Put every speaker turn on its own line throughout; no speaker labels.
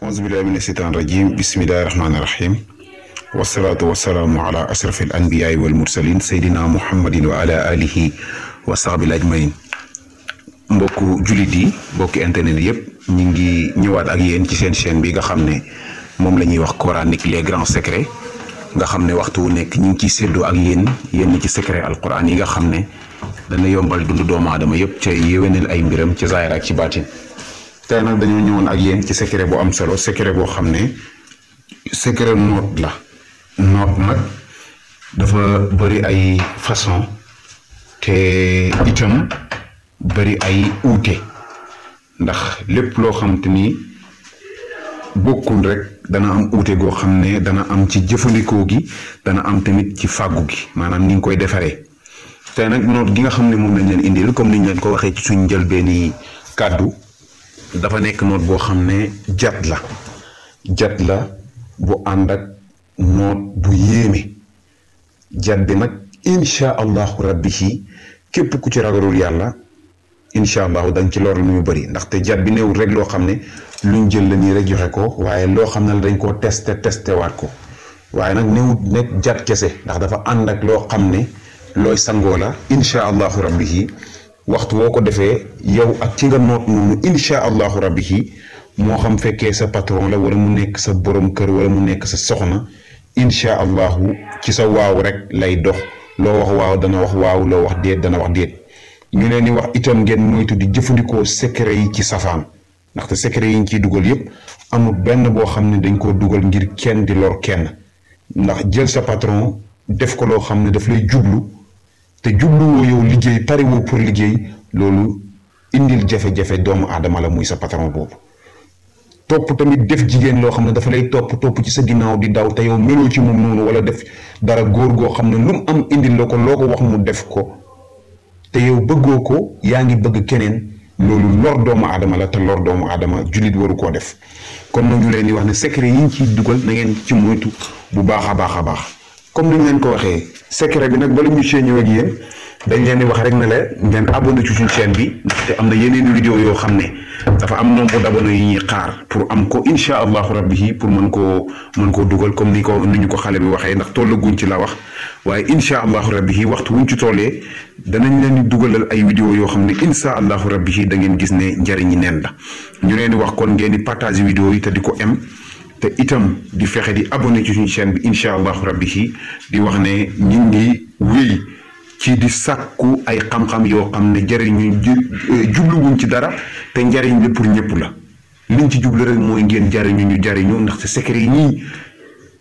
auzu billahi mina shaytaani rajim bismillahi rahmaani rahim wasalaatu wasalaamu ala ashraf al anbiyaai wal mursalin seydina muhammadin wa ala alihi wa sahbil ajmain mbokku jullit yi mbokki internet yëpp ñu ngi ñëwaat ak yéen ci seen chaîne bi nga xam ne moom la ñuy wax coranique les grands secrets nga xam ne waxtu wu nekk ñu ngi ciy séddoo ak yéen ci secret alquran yi nga xam ne dana yombal dundu doomu aadama yëpp ca yéwénal ay mbiram ci zaahir ak ci baatin tey nag dañoo ñëwoon ak yéen ci secret bu am solo secret boo xam ne secret noot la noot nag dafa bëri ay façon te itam bëri ay uute ndax lépp loo xamante ni bokkul rek dana am uute goo xam ne dana am ci jëfandikoo gi dana am tamit ci fàggu gi maanaam ni nga koy defaree tey nag noot gi nga xam ne moom lañ leen indil comme niñ leen ko waxee ci suñ njëlbeeni kàddu dafa nekk noot boo xam ne jat la bu ànd ak noot bu yéeme jat bi nag incha allahu rabbi ci képp ku ci ragalul yàlla incha allahu dañ ci lor lu ñu bëri ndaxte jat bi néewul rek loo xam ne luñ jël la nii rek joxe ko waaye loo xam ne la dañ koo testé waat ko waaye nag néewul nekk jat kese ndax dafa ànd ak loo xam ne looy sangoo la incha allahu rabbi ci waxtu woo ko defee yow ak ci nga noot noonu incha allahu rabbi ci moo xam fekkee sa patron la wala mu nekk sa borom kër wala mu nekk sa soxna incha allahu ci sa waaw rek lay dox loo wax waaw dana wax waaw loo wax déet dana wax déet ñu leen di wax itam ngeen moytu di jëfandikoo secret yi ci safaan ndaxte secret yi ñu ciy dugal yépp amul benn boo xam ne dañ koo dugal ngir kenn di lor kenn ndax jël sa patron def ko loo xam ne daf lay jublu te jubluwoo yow liggéey pariwoo pour liggéey loolu indil jafe-jafe doomu aadama la muy sa patron boobu topp tamit def jigéen loo xam ne dafa lay topp ci sa ginnaaw di daw te yow meloo ci moom noonu wala def dara góor goo xam ne lu mu am indil la ko loo ko wax mu def ko te yow bëggoo ko yaa ngi bëgg keneen loolu lor doomu aadama la te lor doomu aadama jullit waru koo def kon nag ñu leen di wax ne secret yi ñu ciy dugal na ngeen ci moytu bu baax a baax comme ni ñu leen ko waxee secret bi nag bala ñu see ñëw ak yéen dañ leen di wax rek ne la ngeen abonné ci suñu chaîne bi ndaxte am na yeneen vidéo yoo xam ne dafa am nombre d'abonnés yi ñuy xaar pour am ko incha allahu rabbi pour mën koo dugal comme ni ñu ko xale bi waxee ndax tollaguñ ci la wax waaye incha allahu rabbi waxtu wuñ ci tollee danañ leen di dugalal ay vidéo yoo xam ne incha allahu rabbi da ngeen gis ne njariñi neen la ñu leen di wax kon ngeen di partager vidéo yi te di ko am te itam di fexe di abonné ci suñu chaîne bi incha allahu rabbi di wax ne ñu ngi wéy ci di sàkku ay xam-xam yoo xam ne jariñu jubluwuñ ci dara te njariñ bi pour ñëpp la liñ ci jublu rek mooy ngeen ñu jariñu ndaxte secret yi ñii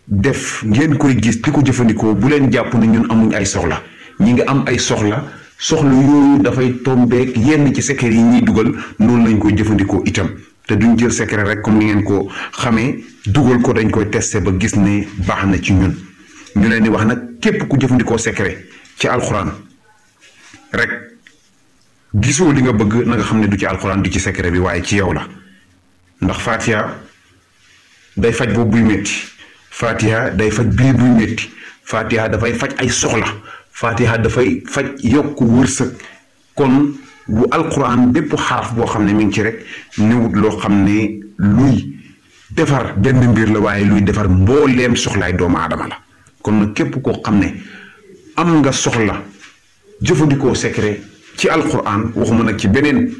def ngeen koy gis di ko jëfandikoo bu leen jàpp ne ñun amuñ ay soxla ñi nga am ay soxla yooyu dafay tombeek yenn ci secret yi ñuy dugal noonu lañ koy jëfandikoo itam te duñ jël secret rek comme ni ngeen ko xamee dugal ko dañ koy testé ba gis ne baax na ci ñun ñu leen di wax nag képp ku jëfandikoo secret ci alxuraan rek gisoo li nga bëgg na nga xam ne du ci alxuraan du ci secret bi waaye ci yow la ndax Fatiha day faj boobu buy métti Fatiha day faj biir buy métti Fatiha dafay faj ay soxla Fatiha dafay faj yokk wërsëg kon bu alxuraan bépp xaraf boo xam ne mi ngi ci rek newut loo xam ne luy defar benn mbir la waaye luy defar mbooleem soxlaay doomu aadama la kon nag képp koo xam ne am nga soxla jëfandikoo secret ci alquran waxuma nag ci beneen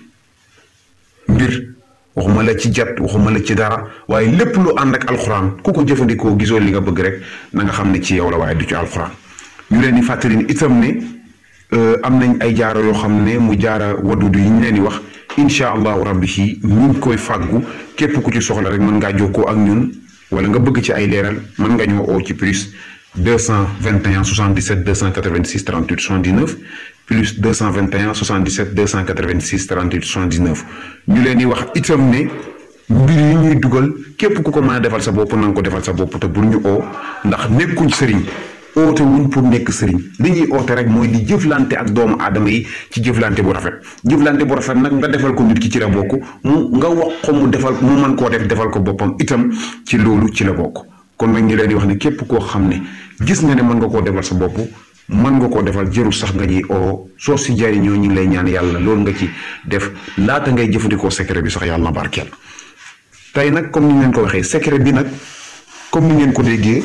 mbir waxuma la ci jat waxuma la ci dara waaye lépp lu ànd ak alquran ku ko jëfandikoo gisoo li nga bëgg rek na nga xam ne ci yow la waaye du ci alquran ñu leen di fàttali ni itam ne am nañ ay jaaro yoo xam ne mu jaara wadudu yi ñu leen di wax incha allahu rabbi ci ñu ngi koy fàggu képp ku ci soxla rek mën ngaa jokkoo ak ñun wala nga bëgg ci ay leeral mën nga ñoo oo ci plus 221 77 286 38 79 plus 221 77 286 38 79 ñu leen di wax itam ne mbir yi ñuy dugal képp ku ko mën a defal sa bopp na nga ko defal sa bopp te bur ñu oo ndax nekkuñ sëriñ oote wuñ pour nekk sëriñ li ñuy oote rek mooy di jëflante ak doomu aadama yi ci jëflante bu rafet nag nga defal ko nit ki ci la bokk mu nga wax ko mu mën koo defal ko boppam itam ci loolu ci la bokk kon nag ñu leen di wax ne képp koo xam ne gis nga ne mën nga koo defal sa bopp mën nga koo defal jërul sax nga ji oo soo si jariñoo ñu ngi lay ñaan yàlla loolu nga ci def laata ngay jëfandikoo secret bi sax yàlla na barkeel tey nag comme ni ngeen ko waxee secret bi nag comme ni ngeen ko déggee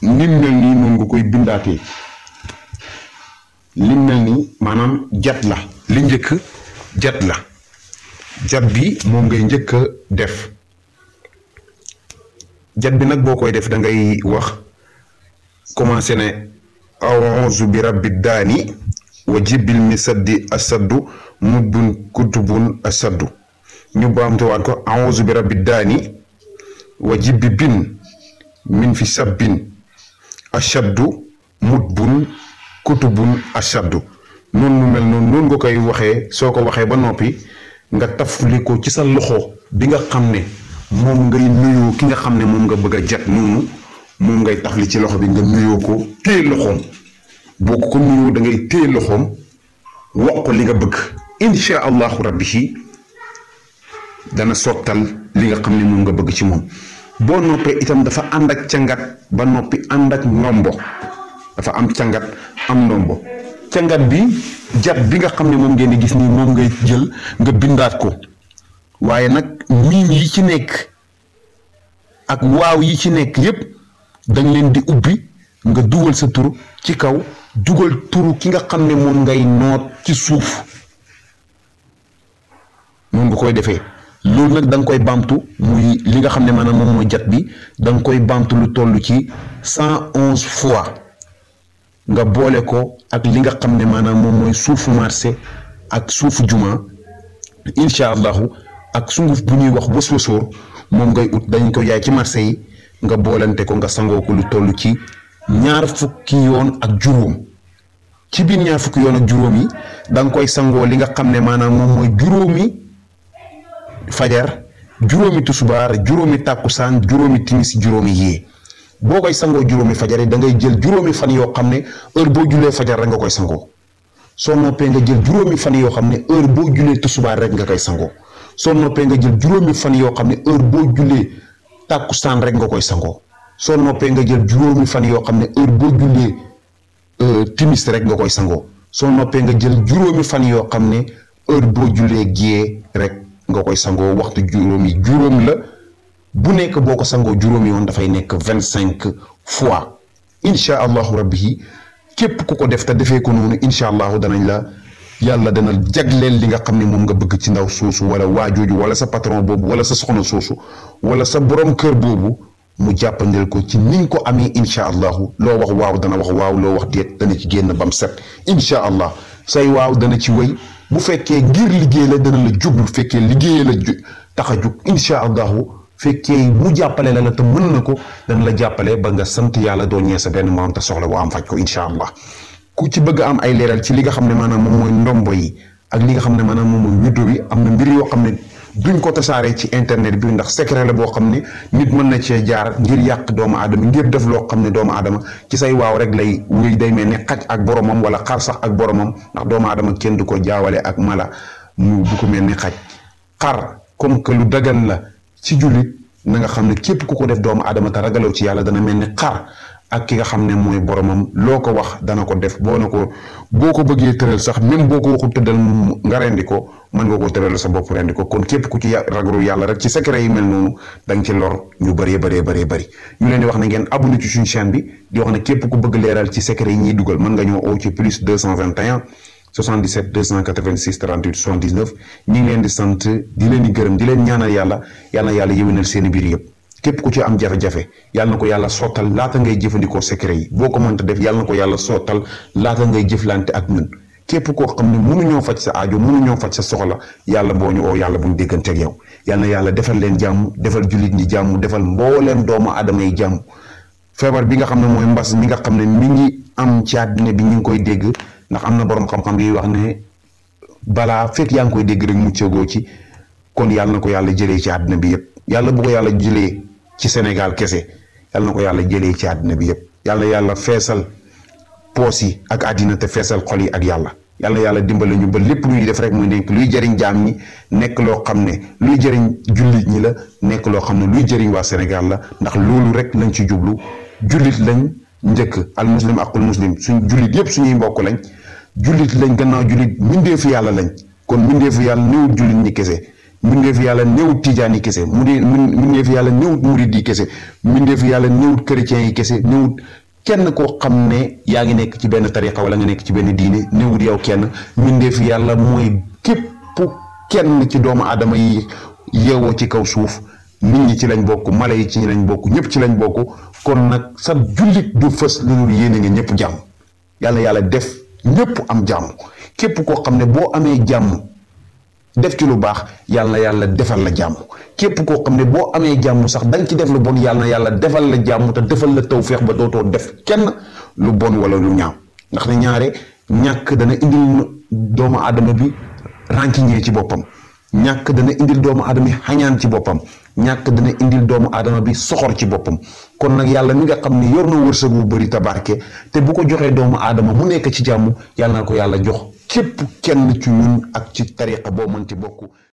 ni mel nii noonu nga koy bindaatee li mel nii maanaam jat la li njëkk jat la jat bi moom ngay njëkk a def jat bi nag boo koy def da ngay wax commencé ne a'uuzu bi rabbi daani wa jibil mi saddi asaddu mudbun kutubun asaddu ñu baamtuwaat ko a'uuzu bi rabbi daani wa jibbi bin min fi sabbin ashaddu mudbun kutubun ashaddu noonu mu mel noonu nga koy waxee soo ko waxee ba noppi nga tafli ko ci sa loxo bi nga xam ne moom ngay nuyoo ki nga xam ne moom nga bëgg a jat noonu moom ngay tafli ci loxo bi nga nuyoo ko téye loxoom boo ko nuyoo da ngay téye loxoom wax ko li nga bëgg insha allahu rabbi ci dana sottal li nga xam ne moom nga bëgg ci moom boo noppee itam dafa ànd ak cangat ba noppi ànd ak ndombo dafa am cangat am ndombo cangat bi jat bi nga xam ne moom ngeen di gis nii moom ngay jël nga bindaat ko waaye nag miim yi ci nekk ak waaw yi ci nekk yépp dañ leen di ubbi nga dugal sa tur ci kaw dugal turu ki nga xam ne moom ngay noot ci suuf moom nga koy defee loolu nag da nga koy baamtu muy li nga xam ne maanaam moom mooy jat bi da nga koy baamtu lu toll ci 111 fois nga boole ko ak li nga xam ne maanaam moom mooy suufu marché ak suufu juma incha allahu ak sunguf bu ñuy wax wës-wësoor moom ngay ut dañ ko yaay ci marché yi nga boolante ko nga sangoo ko lu toll ci 2 fukki yoon ak juróom ci biir 2 fukki yoon ak juróom yi da nga koy sangoo li nga xam ne maanaam moom mooy juróomi fajar juróomi tusubaar juróomi tàkkusaan juróomi timis juróomi yee boo koy sangoo juróomi fajar yi da ngay jël juróomi fan yoo xam ne heure boo julee fajar rek nga koy sangoo soo noppee nga jël juróomi fan yoo xam ne heure boo julee tusubaar rek nga koy sangoo soo noppee nga jël juróomi fan yoo xam ne heure boo julee tàkkusaan rek nga koy sangoo soo noppee nga jël juróomi fan yoo xam ne heure boo julee timis rek nga koy sangoo soo noppee nga jël juróomi fan yoo xam ne heure boo julee gée rek nga koy sangoo waxtu juróom la bu nekk boo ko sangoo juróomi yoon dafay nekk 25 fois incha allahu rabbi képp ku ko def te defee ko noonu incha allahu danañ la yàlla dana jagleel li nga xam ne moom nga bëgg ci ndaw soosu wala waajooju wala sa patron boobu wala sa soxna soosu wala sa borom kër boobu mu jàppandel ko ci niñ ko amee incha allahu loo wax waaw dana wax waaw loo wax déet dana ci génn bam set incha allah say waaw dana ci wéy bu fekkee ngir liggéey la dana la jublu fekkee liggéey la tax a jug incha allahu fekkee mu jàppale la te mën na ko dana la jàppale ba nga sant yàlla doo ñee sa benn morom te soxla bu am faj ko incha allah ku ci bëgg am ay leeral ci li nga xam ne maanaam moom mooy ndombo yi ak li nga xam ne maanaam moom mooy widdo bi am na mbir yoo xam ne duñ ko tasaaree ci internet bi ndax secret la boo xam ne nit mën na cee jaar ngir yàq doomu aadama ngir def loo xam ne doomu aadama ci say waaw rek lay wéy day mel ne xaj ak boromam wala xar sax ak boromam ndax doomu aadama kenn du ko jaawale ak mala mu du ko mel ni xaj xar comme que lu dagan la ci jullit na nga xam ne képp ku ko def doomu aadama te ragaloo ci yàlla dana mel ni xar ak ki nga xam ne mooy boromam loo ko wax dana ko def boo ko bëggee tëral sax même boo ko waxul tëddal nga rendi ko mën nga ko tëral sa bopp rendi ko kon képp ku ci ragalu yàlla rek ci secret yi mel noonu da nga ci lor ñu bëree ñu leen di wax ne ngeen abonné ci suñu chaîne bi di wax ne képp ku bëgg leeral ci secret yi ñuy dugal mën nga ñoo oo ci plus 221 77 286 38 79 ñu ngi leen di sant di leen di gërëm di leen ñaanal yàlla yàlla yëwénal seen biir yëpp képp ku ci am jafe-jafe yàlla na ko yàlla sottal laata ngay jëfandikoo secret yi boo ko mënta def yàlla na ko yàlla sottal laata ngay jëflante ak ñun képp koo xam ne mënuñoo faj sa aajo mënuñoo faj sa soxla yàlla boo ñu oo yàlla buñ déggante ak yow yàlla na yàlla defal leen jàmm defal jullit ñi jàmm defal mbooleem doomu aadama yi jàmm feebar bi nga xam ne mooy mbas mi nga xam ne mi ngi am ci àddina bi ñu ngi koy dégg ndax am na borom xam-xam yi wax ne balaa fekk yaa ngi koy dégg rek muccagoo ci kon yàlla na ko yàlla jëlee ci àddina bi yëpp yàlla bu ko yàlla jëlee ci Sénégal kese yàlla na ko yàlla jëlee ci àddina bi yëpp yàlla feesal poos yi ak àddina te feesal xol yi ak yàlla dimbale ñu ba lépp luy def rek muy nekk luy jëriñ jaam ñi nekk loo xam ne luy jëriñ jullit ñi la nekk loo xam ne luy jëriñ waa Sénégal la ndax loolu rek lañ ci jublu jullit lañ njëkk al muslim aqul muslim suñ jullit yëpp suñuy mbokk lañ jullit lañ gannaaw jullit mbindeefu yàlla lañ kon mbindeefu yàlla néewul jullit ñi kese mbindeef yàlla néewut tijaan yi kese mbindeef yàlla néewut murid yi kese mbindeef yàlla néewut chrétien yi kese néewut kenn koo xam ne yaa ngi nekk ci benn tariqa wala nga nekk ci benn diine néewut yow kenn mbindeef yàlla mooy képp kenn ci doomu aadama yi yeewoo ci kaw suuf nit ñi ci lañ bokk mala yi ci lañ bokk ñëpp ci lañ bokk kon nag sa jullit du fës lu dul yéene nga ñëpp jàmm yàlla def ñëpp am jàmm képp koo xam ne boo amee jàmm def ci lu baax yàlla defal la jàmm képp koo xam ne boo amee jàmm sax danga ci def lu bon yàlla defal la jàmm te defal la tawféex ba dootoo def kenn lu bon wala lu ñaaw ndax ne ñaare ñàkk dana indil doomu aadama bi rànkiñee ci boppam ñàkk dana indil doomu aadama bi xañaan ci boppam ñàkk dana indil doomu aadama bi soxor ci boppam kon nag yàlla mi nga xam ne yor na wërsëg bu bëri tabarke te bu ko joxee doomu aadama mu nekk ci jàmm yàlla na ko yàlla jox képp kenn ci ñun ak ci tariqa boo mënti bokk